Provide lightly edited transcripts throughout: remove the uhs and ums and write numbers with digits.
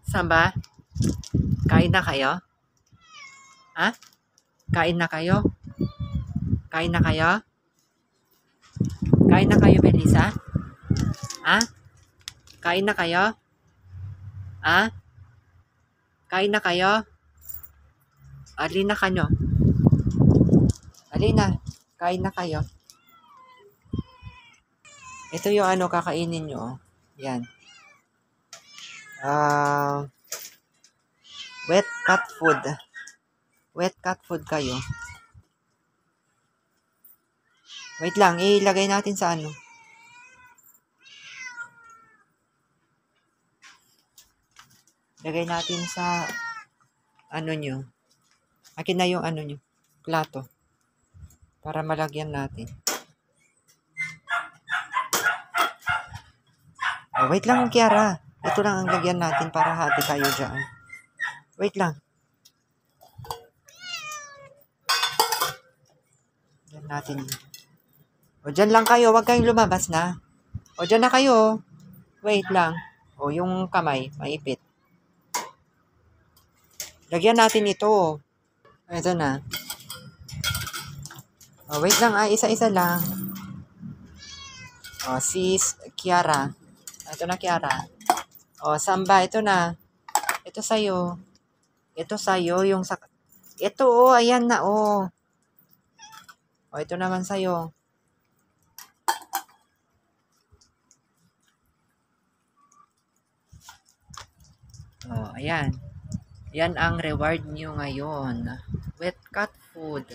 Samba, kain na kayo? Ha? Kain na kayo? Kain na kayo? Kain na kayo, Melissa? Ha? Kain na kayo? Ha? Kain na kayo? Alina kanyo? Alina, kain na kayo? Ito yung ano kakainin nyo. Oh. Yan. Wet cat food. Wet cat food kayo. Wait lang, ilagay natin sa ano. Lagay natin sa ano nyo. Akin na yung ano nyo. Plato. Para malagyan natin. Oh, wait lang, Kiara. Ito lang ang lagyan natin para hati tayo dyan. Wait lang. Lagyan natin. O, dyan lang kayo. Huwag kayong lumabas na. O, dyan na kayo. Wait lang. O, yung kamay. Maipit. Lagyan natin ito. Ito na. O, wait lang. Isa-isa lang. O, sis Kiara. Ito na, Kiara. O, Samba. Ito na. Ito sa'yo. Ito sa'yo. Yung sa... Ito, oh. Ayan na, oh. O, ito naman sa'yo. Oh, ayan. Yan ang reward nyo ngayon. Wet cat food.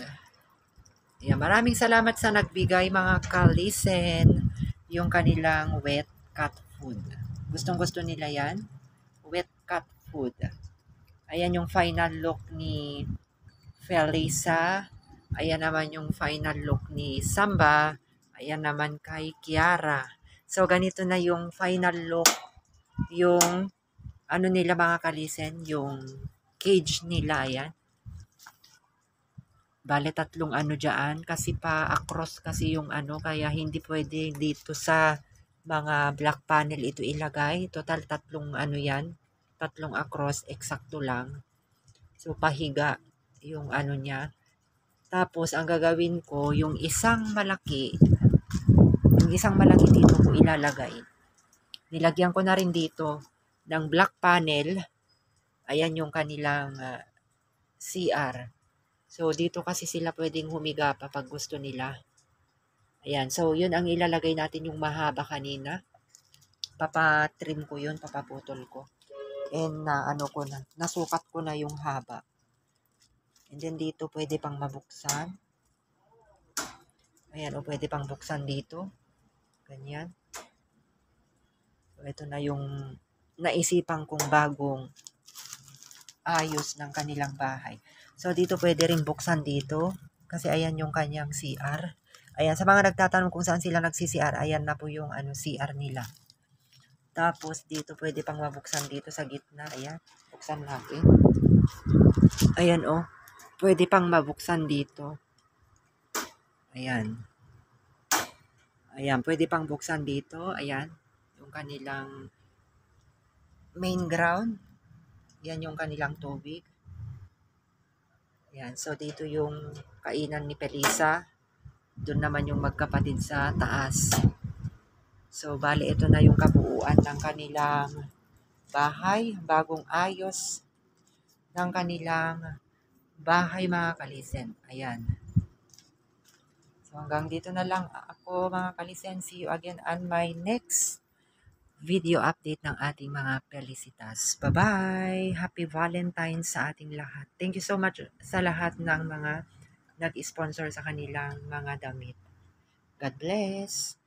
Ayan, maraming salamat sa nagbigay mga kalisen yung kanilang wet cat food. Gustong-gusto nila yan. Wet cat food. Ayan yung final look ni Felisa. Ayan naman yung final look ni Samba. Ayan naman kay Kiara. So, ganito na yung final look. Yung ano nila mga kalisen, yung cage nila, ayan. Bale, tatlong ano dyan, kasi pa across kasi yung ano, kaya hindi pwede dito sa mga black panel ito ilagay. Total tatlong ano yan, tatlong across, eksakto lang. So, pahiga yung ano niya. Tapos, ang gagawin ko, yung isang malaki dito ko ilalagay. Nilagyan ko na rin dito ng black panel. Ayan yung kanilang CR. So, dito kasi sila pwedeng humiga pa pag gusto nila. Ayan. So, yun ang ilalagay natin yung mahaba kanina. Papatrim ko yun, papaputol ko. And ano ko na, nasukat ko na yung haba. And then dito pwede pang mabuksan. Ayan, o pwede pang buksan dito. Ganyan. So, ito na yung naisipan kong bagong ayos ng kanilang bahay. So, dito pwede rin buksan dito. Kasi ayan yung kanyang CR. Ayan, sa mga nagtatanong kung saan sila nagsi-CR, ayan na po yung ano, CR nila. Tapos, dito pwede pang mabuksan dito sa gitna. Ayan, buksan natin. Ayan, oh. Pwede pang mabuksan dito. Ayan. Ayan, pwede pang buksan dito. Ayan, yung kanilang main ground. Yan yung kanilang tubig. Yan. So, dito yung kainan ni Felisa. Doon naman yung magkapatid sa taas. So, bali ito na yung kabuuan ng kanilang bahay. Bagong ayos ng kanilang bahay mga kalisen. Ayan. So, hanggang dito na lang ako mga kalisen. See you again on my next video update ng ating mga Felicitas. Bye-bye! Happy Valentine's sa ating lahat. Thank you so much sa lahat ng mga nag-sponsor sa kanilang mga damit. God bless!